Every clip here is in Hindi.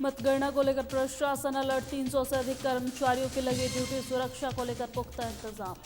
मतगणना को लेकर प्रशासन अलर्ट, 300 से अधिक कर्मचारियों की लगी ड्यूटी, सुरक्षा को लेकर पुख्ता इंतजाम।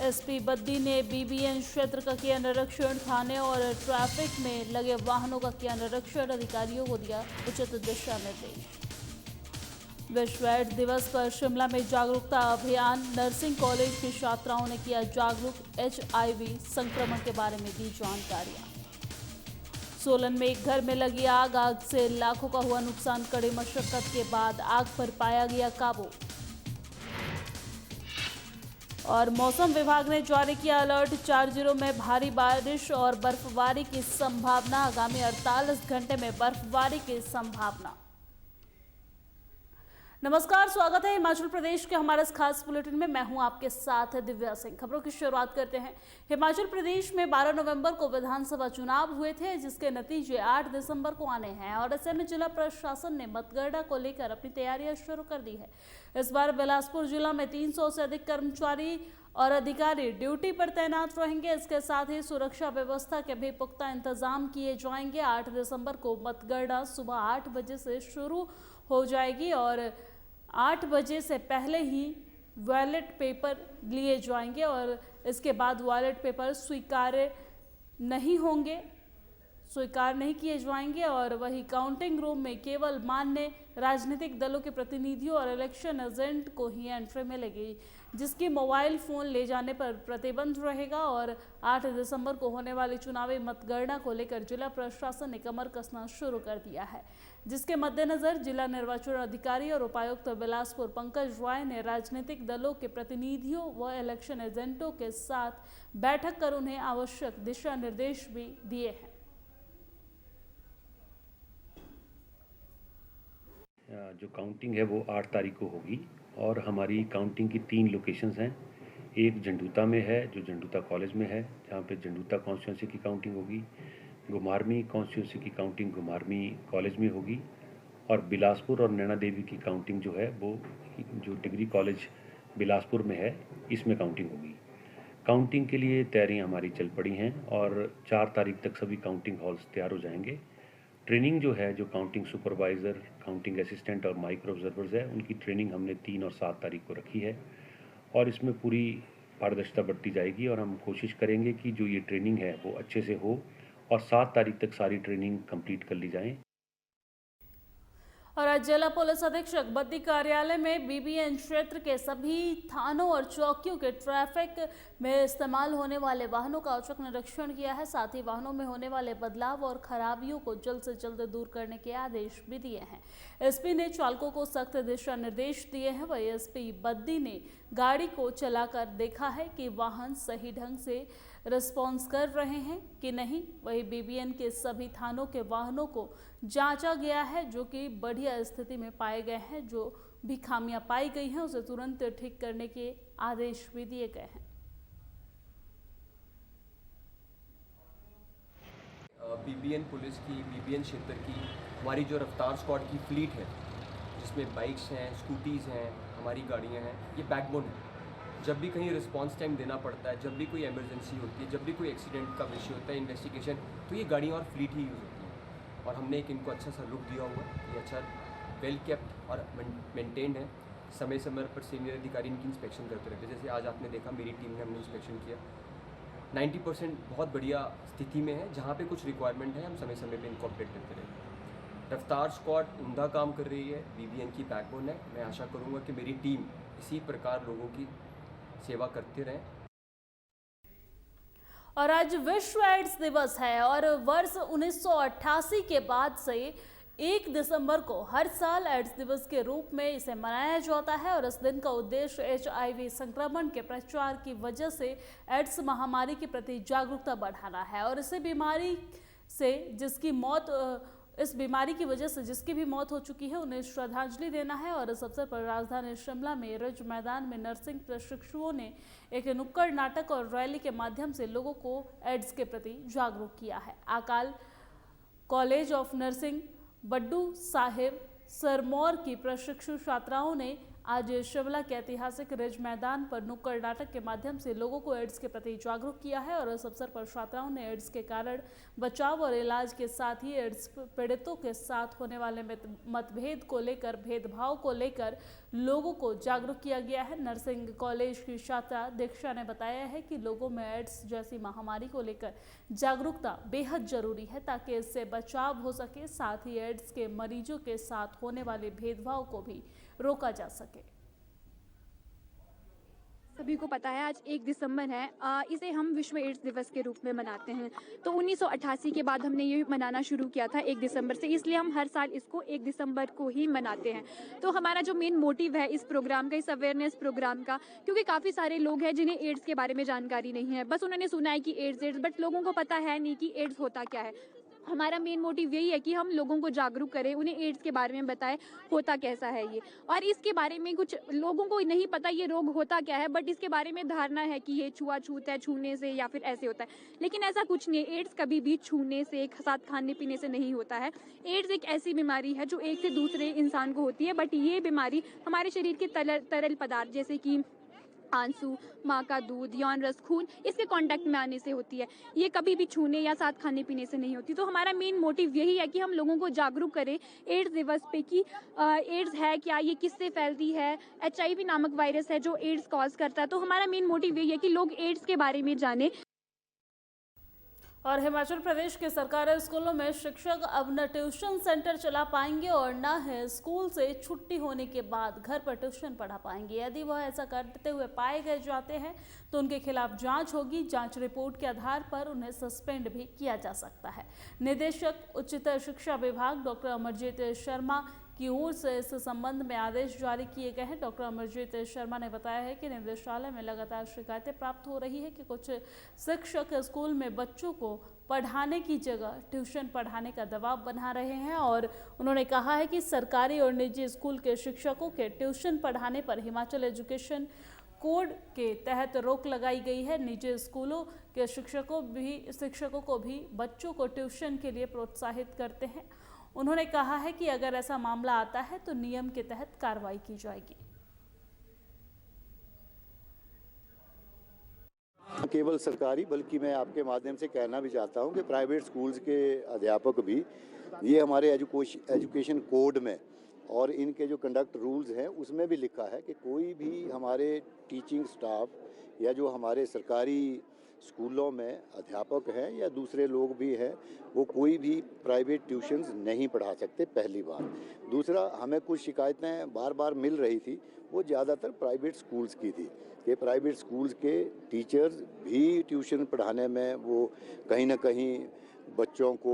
एसपी बद्दी ने बीबीएन क्षेत्र का किया निरीक्षण, थाने और ट्रैफिक में लगे वाहनों का किया निरीक्षण, अधिकारियों को दिया उचित दिशा निर्देश। विश्व एड्स दिवस पर शिमला में जागरूकता अभियान, नर्सिंग कॉलेज की छात्राओं ने किया जागरूक, HIV संक्रमण के बारे में दी जानकारियां। सोलन में एक घर में लगी आग, आग से लाखों का हुआ नुकसान, कड़ी मशक्कत के बाद आग पर पाया गया काबू। और मौसम विभाग ने जारी किया अलर्ट, 4 जिलों में भारी बारिश और बर्फबारी की संभावना, आगामी 48 घंटे में बर्फबारी की संभावना। नमस्कार, स्वागत है हिमाचल प्रदेश के हमारे इस खास बुलेटिन में। मैं हूं आपके साथ दिव्या सिंह। खबरों की शुरुआत करते हैं। हिमाचल प्रदेश में 12 नवंबर को विधानसभा चुनाव हुए थे, जिसके नतीजे 8 दिसंबर को आने हैं और ऐसे में जिला प्रशासन ने मतगणना को लेकर अपनी तैयारियां शुरू कर दी है। इस बार बिलासपुर जिला में 300 से अधिक कर्मचारी और अधिकारी ड्यूटी पर तैनात रहेंगे। इसके साथ ही सुरक्षा व्यवस्था के भी पुख्ता इंतजाम किए जाएंगे। 8 दिसंबर को मतगणना सुबह 8 बजे से शुरू हो जाएगी और 8 बजे से पहले ही बैलेट पेपर लिए जाएंगे और इसके बाद बैलेट पेपर स्वीकार नहीं किए जाएंगे और वही काउंटिंग रूम में केवल मान्य राजनीतिक दलों के प्रतिनिधियों और इलेक्शन एजेंट को ही एंट्री मिलेगी, जिसकी मोबाइल फोन ले जाने पर प्रतिबंध रहेगा। और 8 दिसंबर को होने वाली चुनावी मतगणना को लेकर जिला प्रशासन ने कमर कसना शुरू कर दिया है, जिसके मद्देनजर जिला निर्वाचन अधिकारी और उपायुक्त बिलासपुर पंकज रॉय ने राजनीतिक दलों के प्रतिनिधियों व इलेक्शन एजेंटों के साथ बैठक कर उन्हें आवश्यक दिशा निर्देश भी दिए हैं। जो काउंटिंग है वो 8 तारीख को होगी और हमारी काउंटिंग की 3 लोकेशंस हैं। एक जंडूता में है, जो जंडूता कॉलेज में है, जहाँ पे जंडूता कॉन्स्टिट्यूंसी की काउंटिंग होगी। घुमारवीं कॉन्स्टिट्यूंसी की काउंटिंग घुमारवीं कॉलेज में होगी और बिलासपुर और नैना देवी की काउंटिंग जो है वो जो डिग्री कॉलेज बिलासपुर में है, इसमें काउंटिंग होगी। काउंटिंग के लिए तैयारियाँ हमारी चल पड़ी हैं और 4 तारीख तक सभी काउंटिंग हॉल्स तैयार हो जाएंगे। ट्रेनिंग जो है, जो काउंटिंग सुपरवाइज़र, काउंटिंग असिस्टेंट और माइक्रो ऑब्जर्वर्स है, उनकी ट्रेनिंग हमने 3 और 7 तारीख को रखी है और इसमें पूरी पारदर्शिता बरती जाएगी और हम कोशिश करेंगे कि जो ये ट्रेनिंग है वो अच्छे से हो और 7 तारीख तक सारी ट्रेनिंग कंप्लीट कर ली जाए। और आज जिला पुलिस अधीक्षक बद्दी कार्यालय में बीबीएन क्षेत्र के सभी थानों और चौकियों के ट्रैफिक में इस्तेमाल होने वाले वाहनों का औचक निरीक्षण किया है। साथ ही वाहनों में होने वाले बदलाव और खराबियों को जल्द से जल्द दूर करने के आदेश भी दिए हैं। एसपी ने चालकों को सख्त दिशा निर्देश दिए हैं। वही एसपी बद्दी ने गाड़ी को चलाकर देखा है कि वाहन सही ढंग से रिस्पॉन्स कर रहे हैं कि नहीं। वही बीबीएन के सभी थानों के वाहनों को जांचा गया है, जो कि बढ़िया स्थिति में पाए गए हैं। जो भी खामियां पाई गई हैं उसे तुरंत ठीक करने के आदेश भी दिए गए हैं। बीबीएन पुलिस की, बीबीएन क्षेत्र की हमारी जो रफ्तार स्क्वाड की फ्लीट है, जिसमें बाइक्स हैं, स्कूटीज़ हैं, हमारी गाड़ियां हैं, ये बैकबोन है। जब भी कहीं रिस्पांस टाइम देना पड़ता है, जब भी कोई इमरजेंसी होती है, जब भी कोई एक्सीडेंट का विषय होता है, इन्वेस्टिगेशन, तो ये गाड़ियाँ और फ्लीट ही यूज़ होती है। और हमने एक इनको अच्छा सा लुक दिया हुआ है, ये अच्छा वेल केप्ट और मेंटेन्ड है। समय समय पर सीनियर अधिकारी इनकी इंस्पेक्शन करते रहते हैं। जैसे आज आपने देखा मेरी टीम ने हमने इंस्पेक्शन किया, 90% बहुत बढ़िया स्थिति में है। जहाँ पे कुछ रिक्वायरमेंट है हम समय समय पे इनको अपडेट करते रहते हैं। रफ्तार स्क्वाड उम्दा काम कर रही है, बीबीएन की बैकबोन है। मैं आशा करूँगा कि मेरी टीम इसी प्रकार लोगों की सेवा करते रहें। और आज विश्व एड्स दिवस है और वर्ष 1988 के बाद से 1 दिसंबर को हर साल एड्स दिवस के रूप में इसे मनाया जाता है और इस दिन का उद्देश्य HIV संक्रमण के प्रचार की वजह से एड्स महामारी के प्रति जागरूकता बढ़ाना है और इस बीमारी की वजह से जिसकी भी मौत हो चुकी है उन्हें श्रद्धांजलि देना है। और इस अवसर पर राजधानी शिमला में रिज मैदान में नर्सिंग प्रशिक्षुओं ने एक नुक्कड़ नाटक और रैली के माध्यम से लोगों को एड्स के प्रति जागरूक किया है। अकाल कॉलेज ऑफ नर्सिंग बड्डू साहिब सरमौर की प्रशिक्षु छात्राओं ने आज शिमला के ऐतिहासिक रिज मैदान पर नुक्कड़ नाटक के माध्यम से लोगों को एड्स के प्रति जागरूक किया है। और इस अवसर पर छात्राओं ने एड्स के कारण बचाव और इलाज के साथ ही एड्स पीड़ितों के साथ होने वाले मतभेद को लेकर, भेदभाव को लेकर लोगों को जागरूक किया गया है। नर्सिंग कॉलेज की छात्रा दीक्षा ने बताया है कि लोगों में एड्स जैसी महामारी को लेकर जागरूकता बेहद जरूरी है ताकि इससे बचाव हो सके, साथ ही एड्स के मरीजों के साथ होने वाले भेदभाव को भी रोका जा सके। सभी को पता है आज 1 दिसंबर है, इसे हम विश्व एड्स दिवस के रूप में मनाते हैं। तो 1988 के बाद हमने ये मनाना शुरू किया था 1 दिसंबर से, इसलिए हम हर साल इसको 1 दिसंबर को ही मनाते हैं। तो हमारा जो मेन मोटिव है इस प्रोग्राम का, इस अवेयरनेस प्रोग्राम का, क्योंकि काफ़ी सारे लोग हैं जिन्हें एड्स के बारे में जानकारी नहीं है, बस उन्होंने सुना है कि एड्स, बट लोगों को पता है नहीं कि एड्स होता क्या है। हमारा मेन मोटिव यही है कि हम लोगों को जागरूक करें, उन्हें एड्स के बारे में बताएं होता कैसा है ये, और इसके बारे में कुछ लोगों को नहीं पता ये रोग होता क्या है, बट इसके बारे में धारणा है कि ये छुआछूत है, छूने से या फिर ऐसे होता है, लेकिन ऐसा कुछ नहीं है। एड्स कभी भी छूने से, साथ खाने पीने से नहीं होता है। एड्स एक ऐसी बीमारी है जो एक से दूसरे इंसान को होती है, बट ये बीमारी हमारे शरीर के तरल पदार्थ जैसे कि आंसू, माँ का दूध, यौन रस, खून, इसके कांटेक्ट में आने से होती है। ये कभी भी छूने या साथ खाने पीने से नहीं होती। तो हमारा मेन मोटिव यही है कि हम लोगों को जागरूक करें एड्स दिवस पे कि एड्स है क्या, ये किससे फैलती है, HIV नामक वायरस है जो एड्स कॉज करता है। तो हमारा मेन मोटिव यही है कि लोग एड्स के बारे में जाने। और हिमाचल प्रदेश के सरकारी स्कूलों में शिक्षक अब न ट्यूशन सेंटर चला पाएंगे और न है स्कूल से छुट्टी होने के बाद घर पर ट्यूशन पढ़ा पाएंगे। यदि वह ऐसा करते हुए पाए गए जाते हैं तो उनके खिलाफ जांच होगी। जांच रिपोर्ट के आधार पर उन्हें सस्पेंड भी किया जा सकता है। निदेशक उच्चतर शिक्षा विभाग डॉक्टर अमरजीत शर्मा की ओर से इस संबंध में आदेश जारी किए गए हैं। डॉक्टर अमरजीत शर्मा ने बताया है कि निदेशालय में लगातार शिकायतें प्राप्त हो रही है कि कुछ शिक्षक स्कूल में बच्चों को पढ़ाने की जगह ट्यूशन पढ़ाने का दबाव बना रहे हैं और उन्होंने कहा है कि सरकारी और निजी स्कूल के शिक्षकों के ट्यूशन पढ़ाने पर हिमाचल एजुकेशन कोड के तहत रोक लगाई गई है। निजी स्कूलों के शिक्षकों को भी बच्चों को ट्यूशन के लिए प्रोत्साहित करते हैं। उन्होंने कहा है कि अगर ऐसा मामला आता है तो नियम के तहत कार्रवाई की जाएगी। केवल सरकारी बल्कि मैं आपके माध्यम से कहना भी चाहता हूं कि प्राइवेट स्कूल्स के अध्यापक भी ये हमारे एजुकेशन कोड में और इनके जो कंडक्ट रूल्स हैं उसमें भी लिखा है कि कोई भी हमारे टीचिंग स्टाफ या जो हमारे सरकारी स्कूलों में अध्यापक हैं या दूसरे लोग भी हैं वो कोई भी प्राइवेट ट्यूशन्स नहीं पढ़ा सकते, पहली बात। दूसरा, हमें कुछ शिकायतें बार बार मिल रही थी, वो ज़्यादातर प्राइवेट स्कूल्स की थी कि प्राइवेट स्कूल्स के टीचर्स भी ट्यूशन पढ़ाने में वो कहीं ना कहीं बच्चों को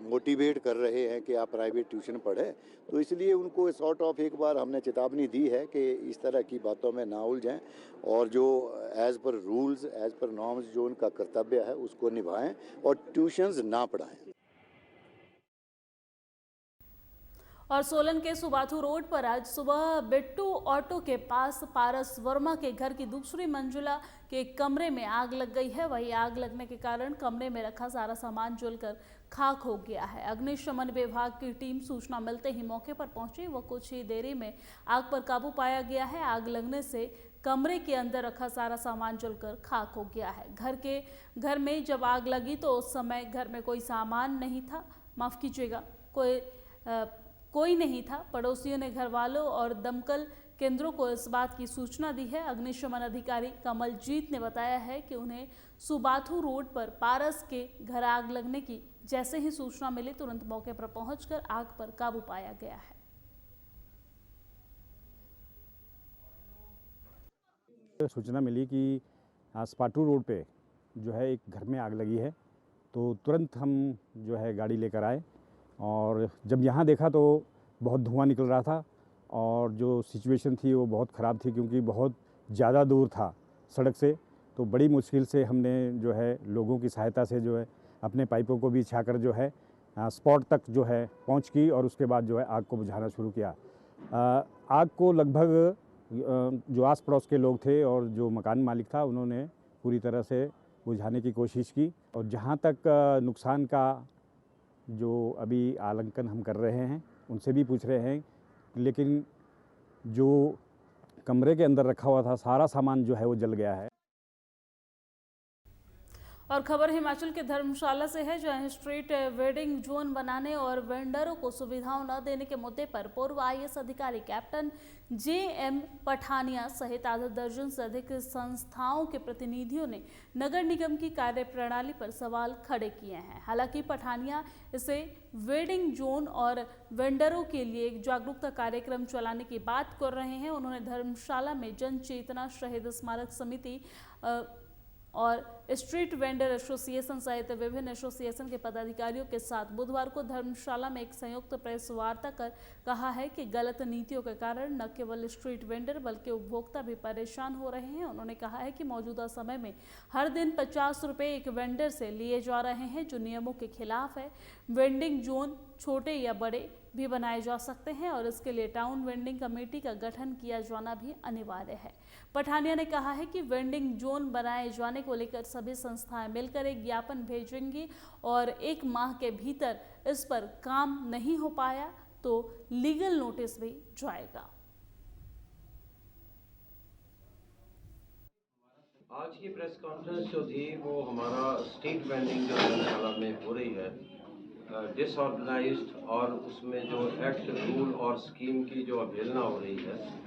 मोटिवेट कर रहे हैं कि आप प्राइवेट ट्यूशन पढ़ें। तो इसलिए उनको सॉर्ट ऑफ एक बार हमने चेतावनी दी है कि इस तरह की बातों में ना उलझें और जो as per rules, as per norms जो उनका कर्तव्य है उसको निभाएं और ट्यूशन्स ना पढ़ाएं। और सोलन के सुबाथू रोड पर आज सुबह बिट्टू ऑटो के पास पारस वर्मा के घर की दूसरी मंजिला के कमरे में आग लग गई है। वही आग लगने के कारण कमरे में रखा सारा सामान जलकर खाक हो गया है। अग्निशमन विभाग की टीम सूचना मिलते ही मौके पर पहुंची व कुछ ही देरी में आग पर काबू पाया गया है। आग लगने से कमरे के अंदर रखा सारा सामान जलकर खाक हो गया है। घर में जब आग लगी तो उस समय घर में कोई सामान नहीं था, माफ कीजिएगा, कोई नहीं था। पड़ोसियों ने घर वालों और दमकल केंद्रों को इस बात की सूचना दी है। अग्निशमन अधिकारी कमलजीत ने बताया है कि उन्हें सुबाथू रोड पर पारस के घर आग लगने की जैसे ही सूचना मिली तुरंत मौके पर पहुंचकर आग पर काबू पाया गया है। सूचना मिली कि सुबाथू रोड पे जो है एक घर में आग लगी है, तो तुरंत हम जो है गाड़ी लेकर आए और जब यहाँ देखा तो बहुत धुआं निकल रहा था और जो सिचुएशन थी वो बहुत ख़राब थी क्योंकि बहुत ज़्यादा दूर था सड़क से। तो बड़ी मुश्किल से हमने जो है लोगों की सहायता से जो है अपने पाइपों को भी छाकर जो है स्पॉट तक जो है पहुँच की और उसके बाद जो है आग को बुझाना शुरू किया। आग को लगभग जो आस पड़ोस के लोग थे और जो मकान मालिक था उन्होंने पूरी तरह से बुझाने की कोशिश की और जहाँ तक नुकसान का जो अभी आकलन हम कर रहे हैं उनसे भी पूछ रहे हैं, लेकिन जो कमरे के अंदर रखा हुआ था सारा सामान जो है वो जल गया है। और खबर हिमाचल के धर्मशाला से है, जहां स्ट्रीट वेडिंग जोन बनाने और वेंडरों को सुविधाओं न देने के मुद्दे पर पूर्व आईएएस अधिकारी कैप्टन JM पठानिया सहित आधा दर्जन से अधिक संस्थाओं के प्रतिनिधियों ने नगर निगम की कार्यप्रणाली पर सवाल खड़े किए हैं। हालांकि पठानिया इसे वेडिंग जोन और वेंडरों के लिए एक जागरूकता कार्यक्रम चलाने की बात कर रहे हैं। उन्होंने धर्मशाला में जन चेतना शहीद स्मारक समिति और स्ट्रीट वेंडर एसोसिएशन सहित विभिन्न एसोसिएशन के पदाधिकारियों के साथ बुधवार को धर्मशाला में एक संयुक्त प्रेस वार्ता कर कहा है कि गलत नीतियों के कारण न केवल स्ट्रीट वेंडर बल्कि उपभोक्ता भी परेशान हो रहे हैं। उन्होंने कहा है कि मौजूदा समय में हर दिन 50 रुपये एक वेंडर से लिए जा रहे हैं, जो नियमों के खिलाफ है। वेंडिंग जोन छोटे या बड़े भी बनाए जा सकते हैं और इसके लिए टाउन वेंडिंग कमेटी का गठन किया जाना भी अनिवार्य है। पठानिया ने कहा है कि वेंडिंग जोन बनाए जाने को लेकर सभी संस्थाएं मिलकर एक ज्ञापन भेजेंगी और 1 माह के भीतर इस पर काम नहीं हो पाया तो लीगल नोटिस भी जाएगा। आज की प्रेस कॉन्फ्रेंस जो थी वो हमारा स्ट्रीट वेंडिंग जो धर्मशाला में हो रही है डिसऑर्गेनाइज्ड और उसमें जो एक्ट रूल और स्कीम की जो अवहेलना हो रही है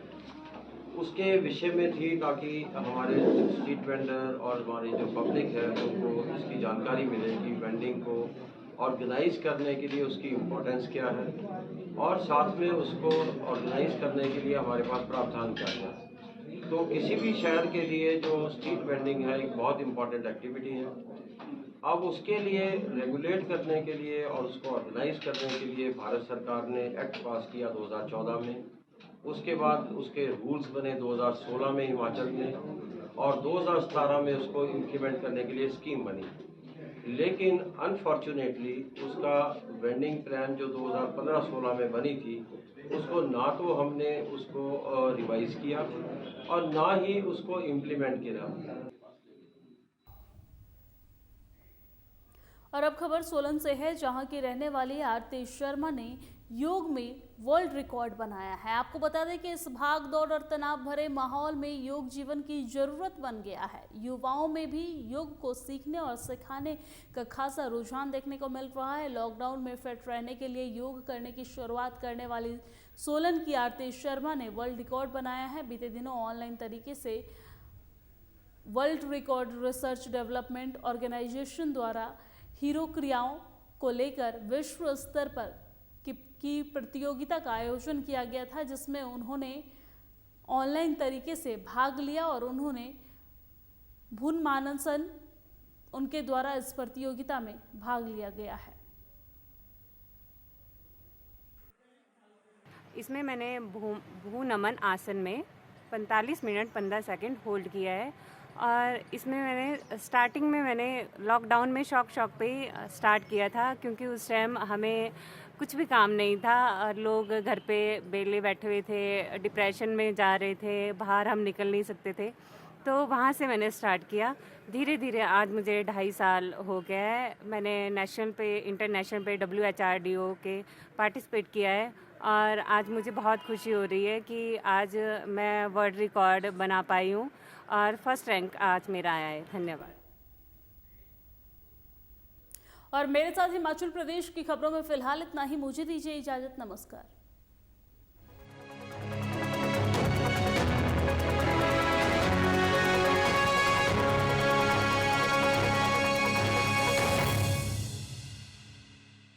उसके विषय में थी, ताकि हमारे स्ट्रीट वेंडर और हमारी जो पब्लिक है उनको इसकी जानकारी मिले कि वेंडिंग को ऑर्गेनाइज करने के लिए उसकी इम्पोर्टेंस क्या है और साथ में उसको ऑर्गेनाइज करने के लिए हमारे पास प्रावधान क्या है। तो किसी भी शहर के लिए जो स्ट्रीट वेंडिंग है एक बहुत इम्पॉर्टेंट एक्टिविटी है। अब उसके लिए रेगुलेट करने के लिए और उसको ऑर्गेनाइज करने के लिए भारत सरकार ने एक्ट पास किया 2014 में, उसके बाद उसके रूल्स बने 2016 में हिमाचल में और 2017 में उसको इम्प्लीमेंट करने के लिए स्कीम बनी। लेकिन अनफॉर्चुनेटली उसका वेंडिंग प्लान जो 2015-16 में बनी थी उसको ना तो हमने उसको रिवाइज किया और ना ही उसको इम्प्लीमेंट किया। और अब खबर सोलन से है, जहां की रहने वाली आरती शर्मा ने योग में वर्ल्ड रिकॉर्ड बनाया है। आपको बता दें कि इस भाग दौड़ और तनाव भरे माहौल में योग जीवन की जरूरत बन गया है। युवाओं में भी योग को सीखने और सिखाने का खासा रुझान देखने को मिल रहा है। लॉकडाउन में फिट रहने के लिए योग करने की शुरुआत करने वाली सोलन की आरती शर्मा ने वर्ल्ड रिकॉर्ड बनाया है। बीते दिनों ऑनलाइन तरीके से world record research development organisation द्वारा हीरो क्रियाओं को लेकर विश्व स्तर पर की प्रतियोगिता का आयोजन किया गया था, जिसमें उन्होंने ऑनलाइन तरीके से भाग लिया और उन्होंने भुन मानसन उनके द्वारा इस प्रतियोगिता में भाग लिया गया है। इसमें मैंने भू नमन आसन में 45 मिनट 15 सेकंड होल्ड किया है और इसमें मैंने स्टार्टिंग में मैंने लॉकडाउन में शौक पे स्टार्ट किया था, क्योंकि उस टाइम हमें कुछ भी काम नहीं था और लोग घर पे बेले बैठे हुए थे, डिप्रेशन में जा रहे थे, बाहर हम निकल नहीं सकते थे। तो वहाँ से मैंने स्टार्ट किया। धीरे धीरे आज मुझे 2.5 साल हो गया है। मैंने नेशनल पे इंटरनेशनल पे WHRDO के पार्टिसिपेट किया है और आज मुझे बहुत खुशी हो रही है कि आज मैं वर्ल्ड रिकॉर्ड बना पाई हूँ और फर्स्ट रैंक आज मेरा आया है। धन्यवाद। और मेरे साथ हिमाचल प्रदेश की खबरों में फिलहाल इतना ही। मुझे दीजिए इजाजत। नमस्कार।